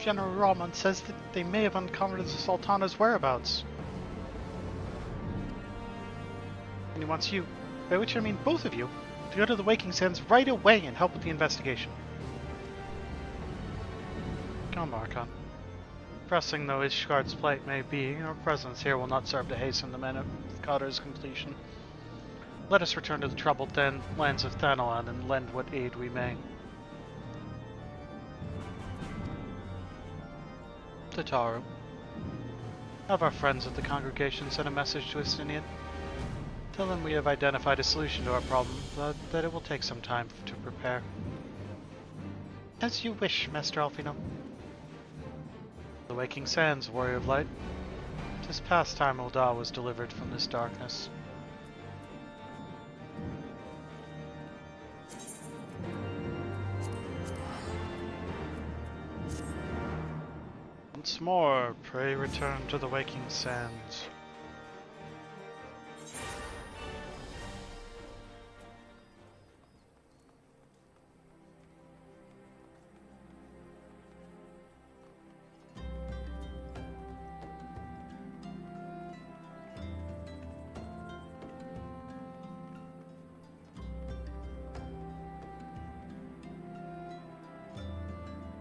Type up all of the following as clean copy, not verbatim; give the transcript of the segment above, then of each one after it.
General Rahman says that they may have uncovered the Sultana's whereabouts. And he wants you, by which I mean both of you, to go to the Waking Sands right away and help with the investigation. Come, Archon. Pressing though Ishgard's plight may be, our presence here will not serve to hasten the men of Qadr's completion. Let us return to the troubled lands of Thanalan and lend what aid we may. Tataru. Have our friends of the congregation send a message to Estinian. Tell them we have identified a solution to our problem, but that it will take some time to prepare. As you wish, Master Alfino. The Waking Sands, Warrior of Light. 'Tis past time Ul'dah was delivered from this darkness. Once more, pray return to the Waking Sands.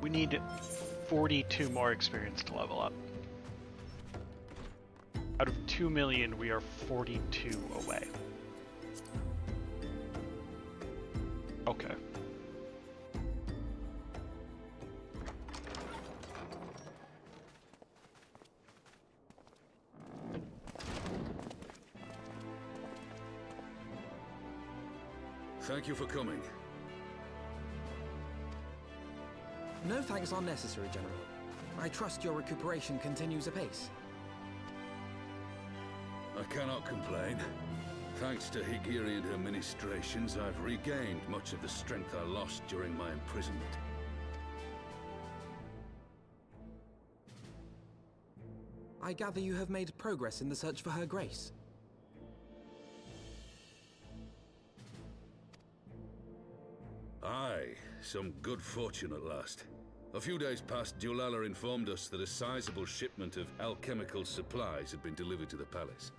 We need 42 more experience to level up. Out of 2 million, we are 42 away. Okay. Thank you for coming. No thanks are necessary, General. I trust your recuperation continues apace. I cannot complain. Thanks to Higiri and her ministrations, I've regained much of the strength I lost during my imprisonment. I gather you have made progress in the search for Her Grace. Aye, some good fortune at last. A few days past, Dulala informed us that a sizable shipment of alchemical supplies had been delivered to the palace.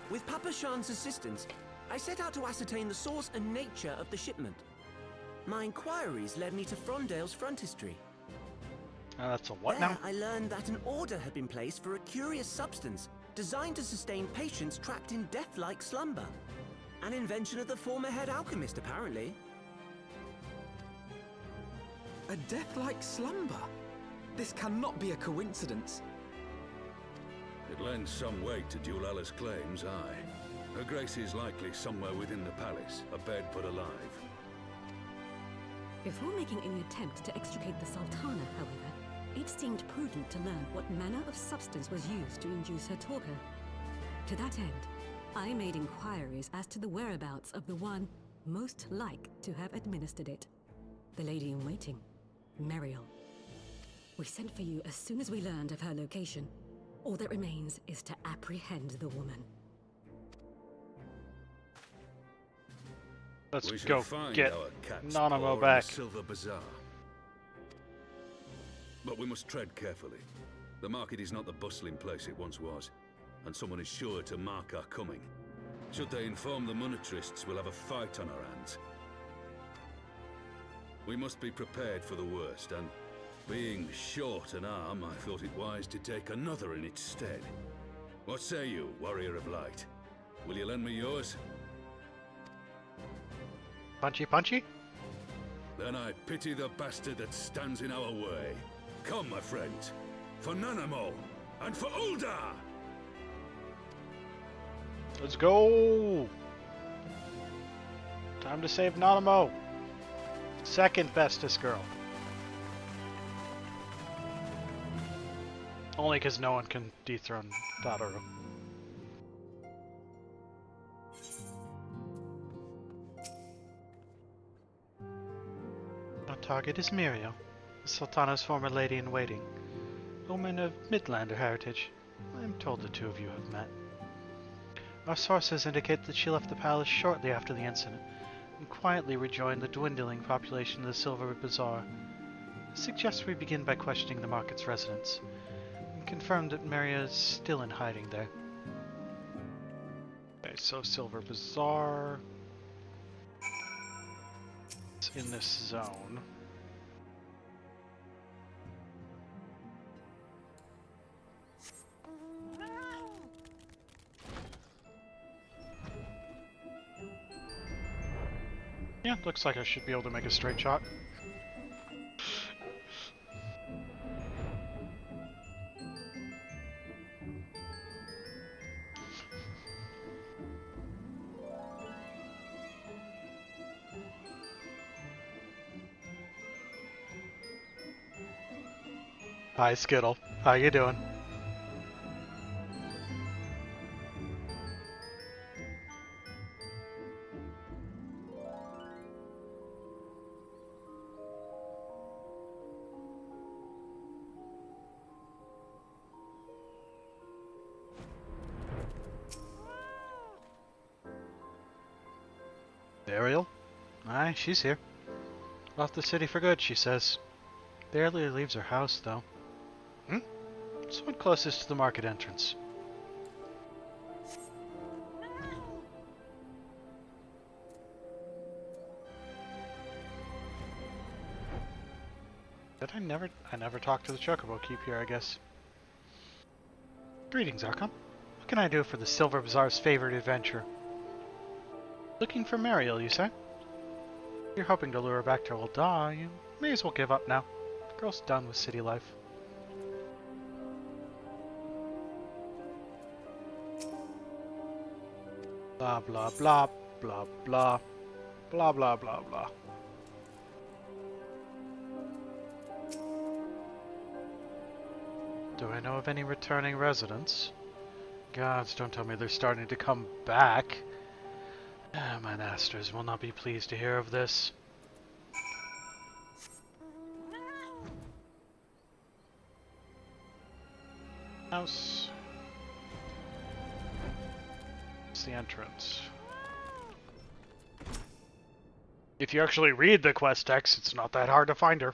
With Papa Shan's assistance, I set out to ascertain the source and nature of the shipment. My inquiries led me to Frondale's frontistery. That's a what There, now? I learned that an order had been placed for a curious substance designed to sustain patients trapped in death-like slumber. An invention of the former head alchemist, apparently. A death-like slumber? This cannot be a coincidence. It lends some weight to Dulala's claims, aye. Her Grace is likely somewhere within the palace, abed but alive. Before making any attempt to extricate the Sultana, however, it seemed prudent to learn what manner of substance was used to induce her torpor. To that end, I made inquiries as to the whereabouts of the one most like to have administered it. The lady in waiting, Meriel. We sent for you as soon as we learned of her location. All that remains is to apprehend the woman. Let's We shall go find get our cat's Nanamo paw in the back. Silver Bazaar. But we must tread carefully. The market is not the bustling place it once was, and someone is sure to mark our coming. Should they inform the monetarists, we'll have a fight on our hands. We must be prepared for the worst, and being short an arm, I thought it wise to take another in its stead. What say you, Warrior of Light? Will you lend me yours? Punchy punchy? Then I pity the bastard that stands in our way. Come, my friends, for Nanamo and for Ul'dah! Let's go! Time to save Nanamo. Second bestest girl. Only because no one can dethrone Tataru. Our target is Miriel, the Sultana's former lady-in-waiting. Woman of Midlander heritage. I am told the two of you have met. Our sources indicate that she left the palace shortly after the incident and quietly rejoined the dwindling population of the Silver Bazaar. I suggest we begin by questioning the market's residents and confirm that Maria is still in hiding there. Okay, so Silver Bazaar. It's in this zone. Yeah, looks like I should be able to make a straight shot. Hi, Skittle. How you doing? Ariel? Aye, she's here. Left the city for good, she says. Barely leaves her house, though. It's the one closest to the market entrance. Did I never talked to the Chocobo Keep here, I guess. Greetings, Archon. What can I do for the Silver Bazaar's favorite adventure? Looking for Mariel, you say? You're hoping to lure her back to Old Da, you may as well give up now. The girl's done with city life. Blah blah blah blah blah blah blah blah blah. Do I know of any returning residents? Gods, don't tell me they're starting to come back. My masters will not be pleased to hear of this. House. It's the entrance. If you actually read the quest text, it's not that hard to find her.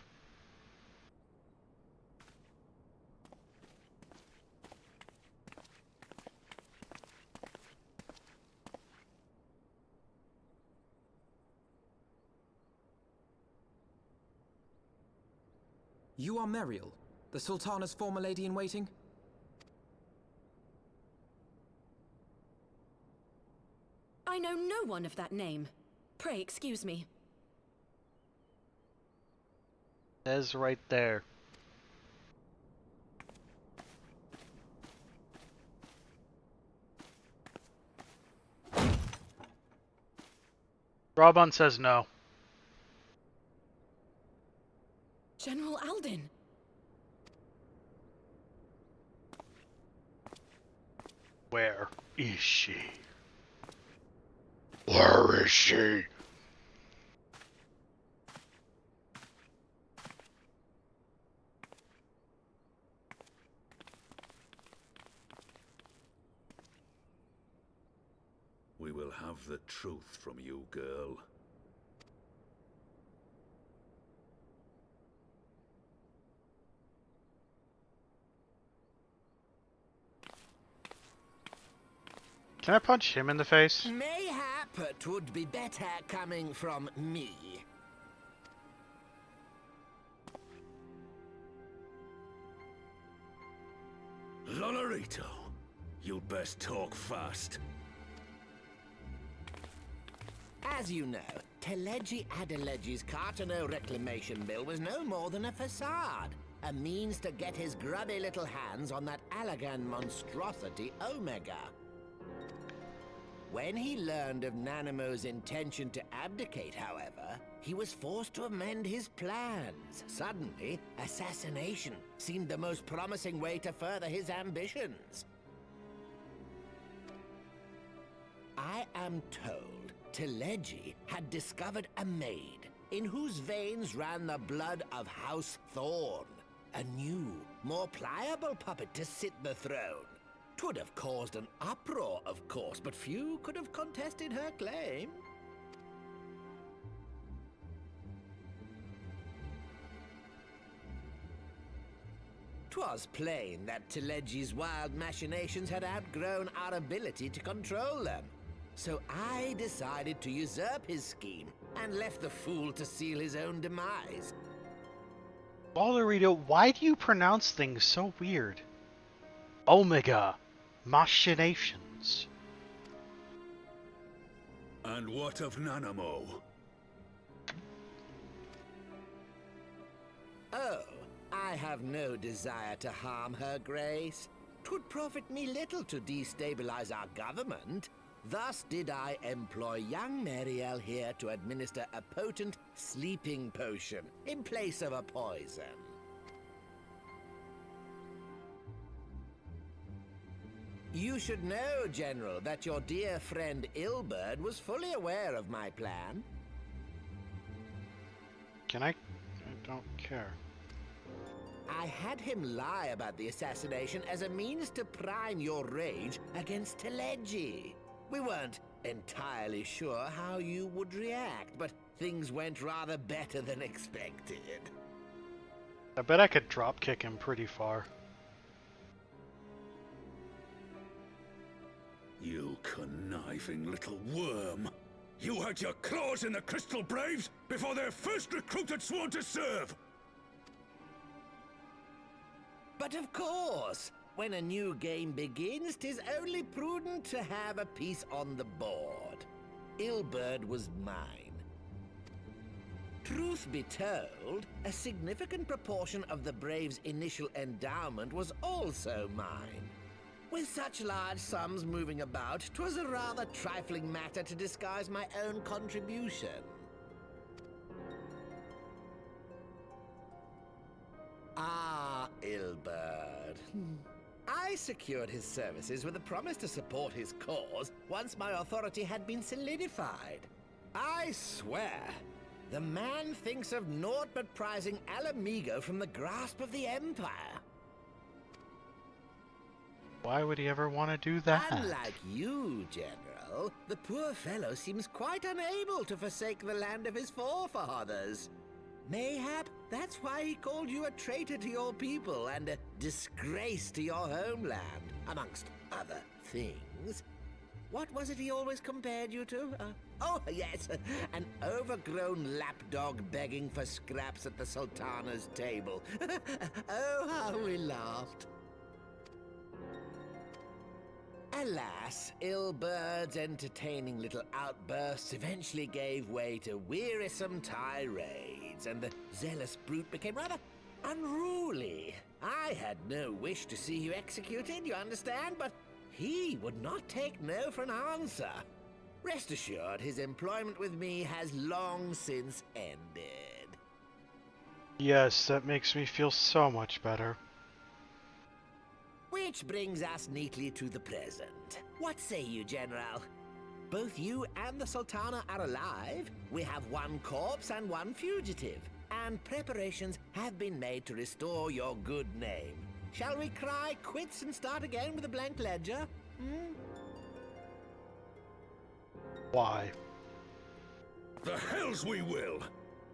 You are Mariel, the Sultana's former lady-in-waiting? I know no one of that name. Pray excuse me. Says right there. Robon says no. General Alden. Where is she? Where is she? We will have the truth from you, girl. Can I punch him in the face? Mayhap it would be better coming from me. Lonorito, you'd best talk fast. As you know, Teleji Adeleji's Cartano reclamation bill was no more than a facade. A means to get his grubby little hands on that Allagan monstrosity Omega. When he learned of Nanamo's intention to abdicate, however, he was forced to amend his plans. Suddenly, assassination seemed the most promising way to further his ambitions. I am told Teleji had discovered a maid in whose veins ran the blood of House Thorn. A new, more pliable puppet to sit the throne. 'Twould have caused an uproar, of course, but few could have contested her claim. 'Twas plain that Telegi's wild machinations had outgrown our ability to control them. So I decided to usurp his scheme and left the fool to seal his own demise. Wallerito, why do you pronounce things so weird? Omega. Machinations. And what of Nanamo? Oh, I have no desire to harm her grace. 'Twould profit me little to destabilize our government. Thus did I employ young Mariel here to administer a potent sleeping potion in place of a poison. You should know, General, that your dear friend Ilberd was fully aware of my plan. Can I don't care. I had him lie about the assassination as a means to prime your rage against Telegi. We weren't entirely sure how you would react, but things went rather better than expected. I bet I could drop kick him pretty far. You conniving little worm! You had your claws in the Crystal Braves before their first recruit had sworn to serve! But of course, when a new game begins, 'tis only prudent to have a piece on the board. Ilberd was mine. Truth be told, a significant proportion of the Braves' initial endowment was also mine. With such large sums moving about, 'twas a rather trifling matter to disguise my own contribution. Ah, Ilberd. I secured his services with a promise to support his cause once my authority had been solidified. I swear, the man thinks of naught but prizing Alamigo from the grasp of the Empire. Why would he ever want to do that? Unlike you, General, the poor fellow seems quite unable to forsake the land of his forefathers. Mayhap that's why he called you a traitor to your people and a disgrace to your homeland, amongst other things. What was it he always compared you to? Oh, yes, an overgrown lapdog begging for scraps at the Sultana's table. Oh, how we laughed. Alas, Ilberd's entertaining little outbursts eventually gave way to wearisome tirades, and the zealous brute became rather unruly. I had no wish to see you executed, you understand, but he would not take no for an answer. Rest assured, his employment with me has long since ended. Yes, that makes me feel so much better. Which brings us neatly to the present. What say you, General? Both you and the Sultana are alive. We have one corpse and one fugitive. And preparations have been made to restore your good name. Shall we cry quits and start again with a blank ledger? Why? The hells we will!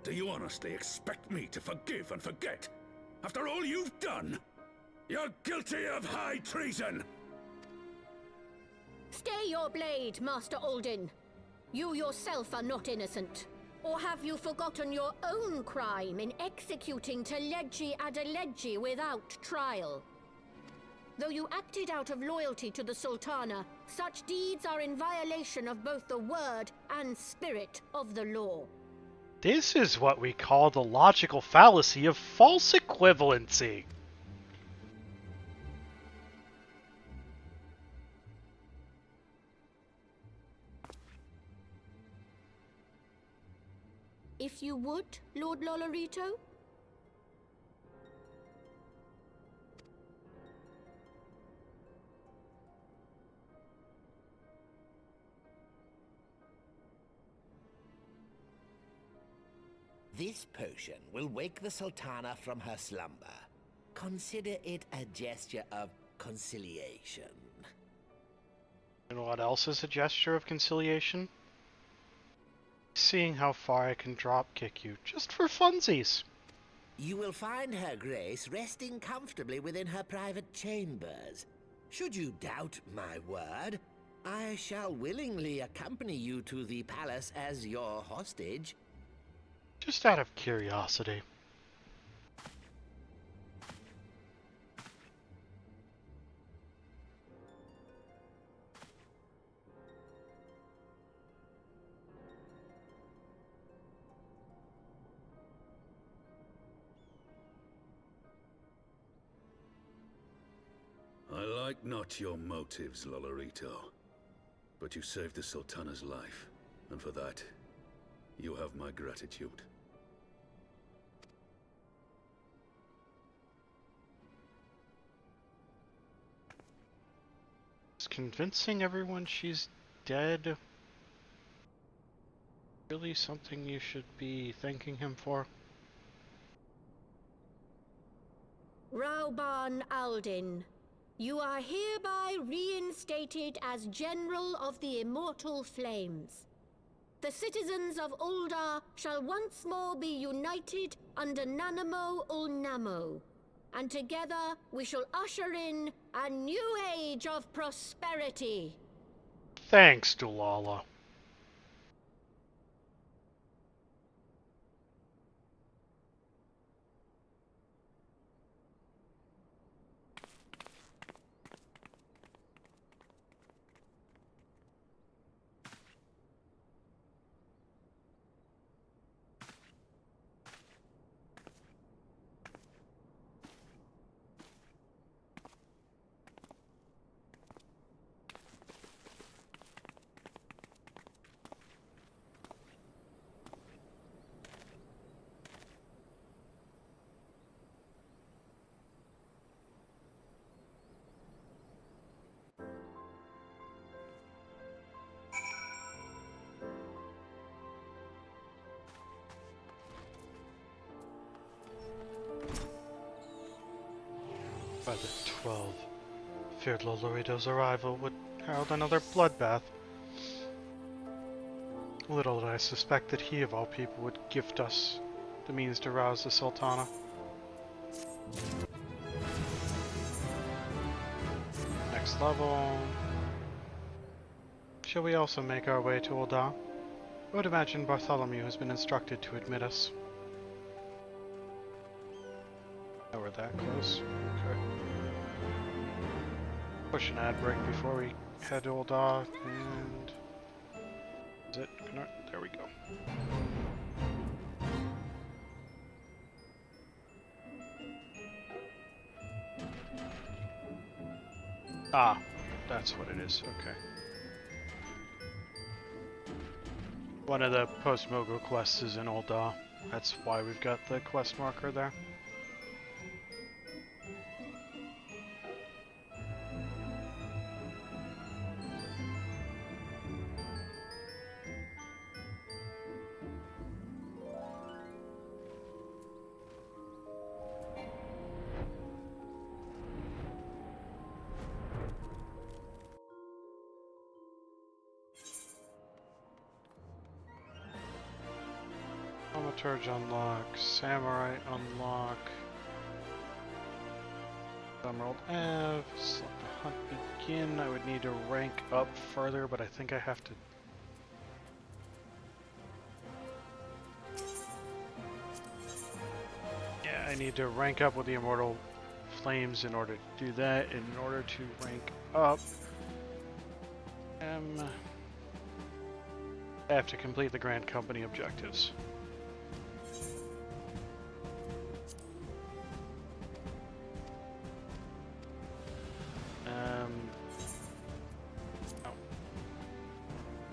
Do you honestly expect me to forgive and forget? After all you've done? You're guilty of high treason! Stay your blade, Master Alden. You yourself are not innocent. Or have you forgotten your own crime in executing Telegi Adelegi without trial? Though you acted out of loyalty to the Sultana, such deeds are in violation of both the word and spirit of the law. This is what we call the logical fallacy of false equivalency. If you would, Lord Lolorito? This potion will wake the Sultana from her slumber. Consider it a gesture of conciliation. And what else is a gesture of conciliation? Seeing how far I can drop kick you, just for funsies. You will find Her Grace resting comfortably within her private chambers. Should you doubt my word, I shall willingly accompany you to the palace as your hostage. Just out of curiosity. I like not your motives, Lolorito. But you saved the Sultana's life, and for that, you have my gratitude. Is convincing everyone she's dead really something you should be thanking him for? Rauban Aldin, you are hereby reinstated as General of the Immortal Flames. The citizens of Ul'dah shall once more be united under Nanamo Ul'Namo, and together we shall usher in a new age of prosperity. Thanks, Dulala. By the 12, feared Lolorito's arrival would herald another bloodbath. Little did I suspect that he, of all people, would gift us the means to rouse the Sultana. Next level. Shall we also make our way to Ul'dah? I would imagine Bartholomew has been instructed to admit us. Oh, we're that close. Okay. Push an ad break before we head to Ul'dah, and... Is it? There we go. Ah, that's what it is. Okay. One of the post-Mogul quests is in Ul'dah. That's why we've got the quest marker there. Thaumaturge unlock, Samurai unlock, Emerald Ave, let the hunt begin. I would need to rank up further, but I think I have to... Yeah, I need to rank up with the Immortal Flames in order to do that. In order to rank up, I have to complete the Grand Company objectives.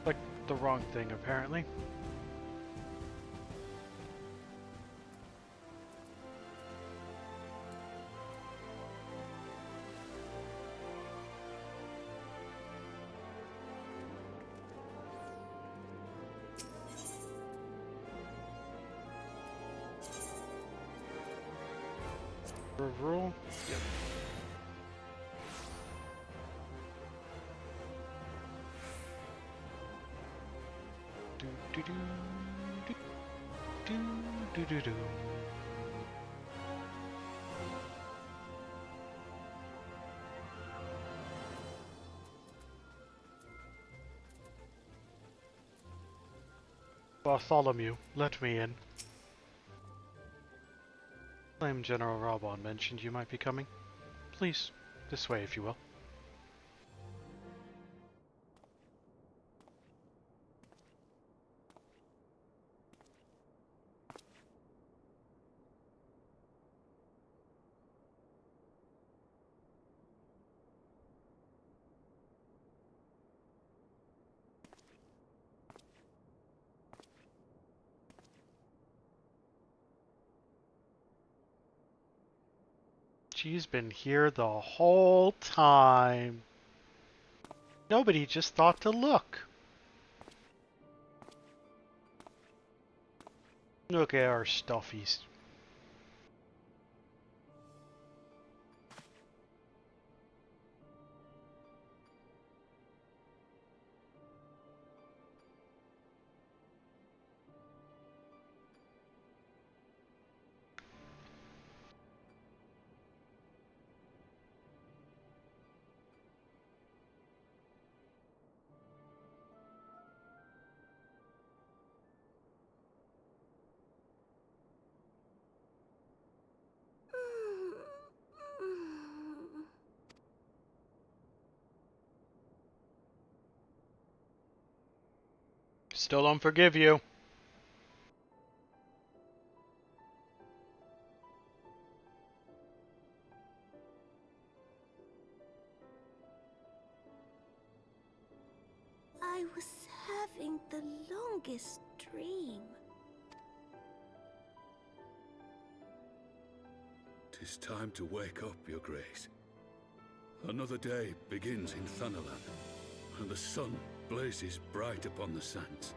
Clicked the wrong thing, apparently. Rule? Yep. Bartholomew, let me in. Flame General Rabon mentioned you might be coming. Please, this way if you will. She's been here the whole time. Nobody just thought to look. Look at our stuffies. Still don't forgive you. I was having the longest dream. 'Tis time to wake up, Your Grace. Another day begins in Thanalan, and the sun blazes bright upon the sands.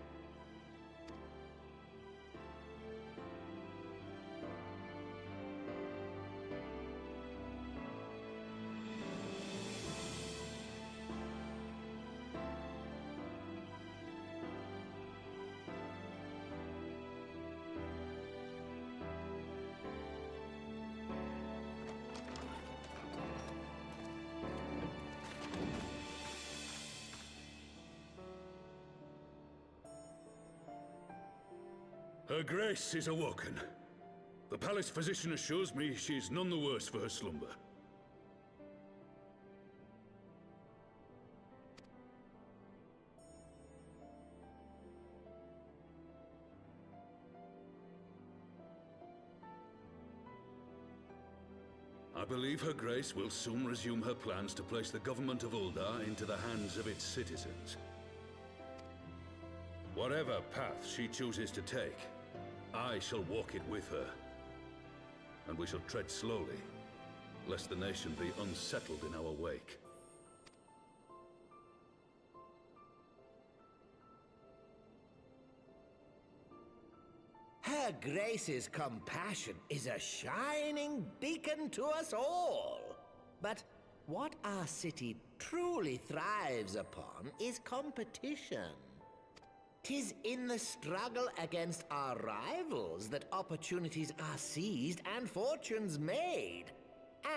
Her Grace is awoken. The palace physician assures me she is none the worse for her slumber. I believe Her Grace will soon resume her plans to place the government of Uldar into the hands of its citizens. Whatever path she chooses to take, I shall walk it with her. And we shall tread slowly, lest the nation be unsettled in our wake. Her Grace's compassion is a shining beacon to us all. But what our city truly thrives upon is competition. 'Tis in the struggle against our rivals that opportunities are seized and fortunes made.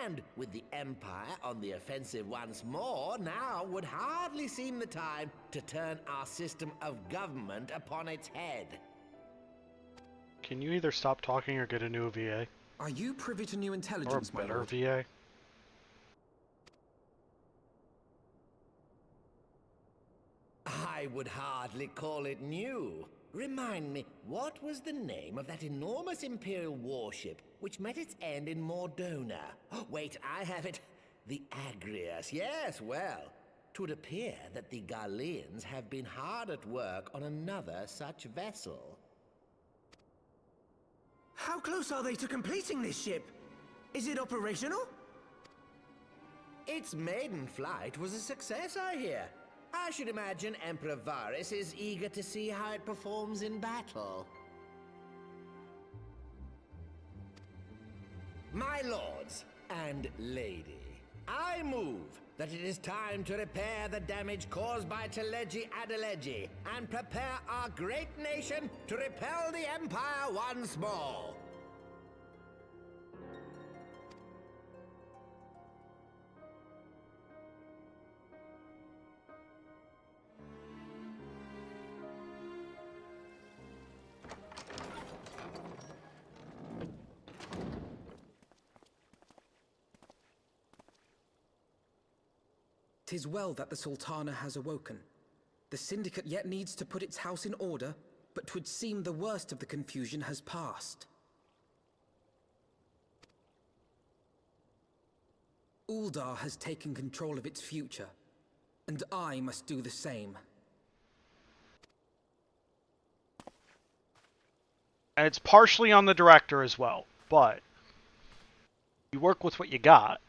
And with the Empire on the offensive once more, now would hardly seem the time to turn our system of government upon its head. Can you either stop talking or get a new VA? Are you privy to new Or a intelligence, my better lord? VA? I would hardly call it new. Remind me, what was the name of that enormous Imperial warship which met its end in Mordona? Oh, wait, I have it. The Agrias. Yes, well, 'twould appear that the Garleans have been hard at work on another such vessel. How close are they to completing this ship? Is it operational? Its maiden flight was a success, I hear. I should imagine Emperor Varys is eager to see how it performs in battle. My lords and lady, I move that it is time to repair the damage caused by Teleji Adelegi and prepare our great nation to repel the Empire once more. "'Tis well that the Sultana has awoken. The Syndicate yet needs to put its house in order, but 'twould seem the worst of the confusion has passed. Uldar has taken control of its future, and I must do the same." And it's partially on the director as well, but you work with what you got.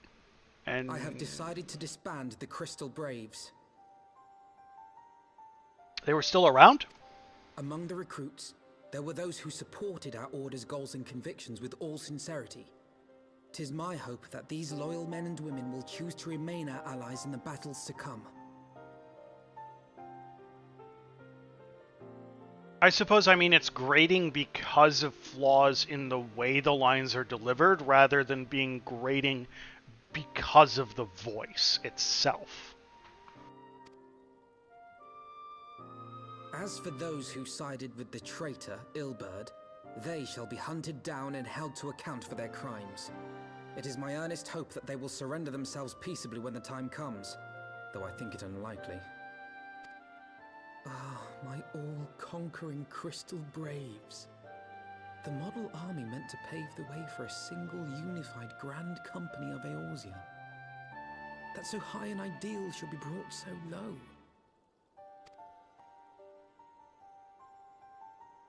And I have decided to disband the Crystal Braves. They were still around? Among the recruits, there were those who supported our Order's goals and convictions with all sincerity. 'Tis my hope that these loyal men and women will choose to remain our allies in the battles to come. I suppose, I mean, it's grating because of flaws in the way the lines are delivered, rather than being grating because of the voice itself. As for those who sided with the traitor, Ilberd, they shall be hunted down and held to account for their crimes. It is my earnest hope that they will surrender themselves peaceably when the time comes, though I think it unlikely. Ah, my all-conquering Crystal Braves. The model army meant to pave the way for a single unified Grand Company of Eorzea. That so high an ideal should be brought so low.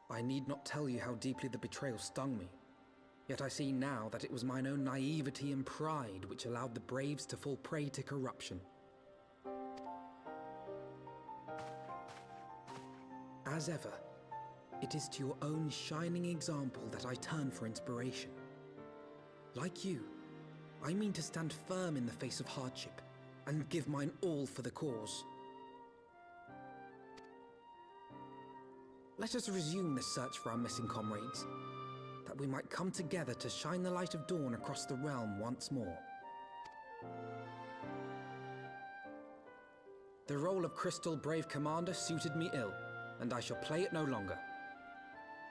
I need not tell you how deeply the betrayal stung me. Yet I see now that it was mine own naivety and pride which allowed the Braves to fall prey to corruption. As ever, it is to your own shining example that I turn for inspiration. Like you, I mean to stand firm in the face of hardship and give mine all for the cause. Let us resume the search for our missing comrades, that we might come together to shine the light of dawn across the realm once more. The role of Crystal Brave Commander suited me ill, and I shall play it no longer.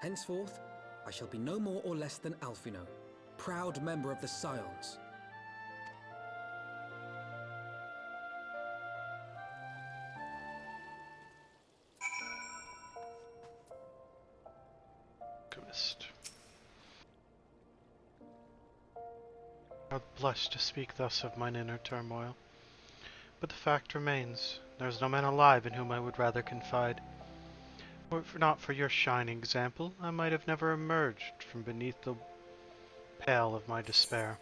Henceforth, I shall be no more or less than Alphino, proud member of the Scions. I'm blessed to speak thus of mine inner turmoil. But the fact remains, there is no man alive in whom I would rather confide. Were it not for your shining example, I might have never emerged from beneath the pale of my despair.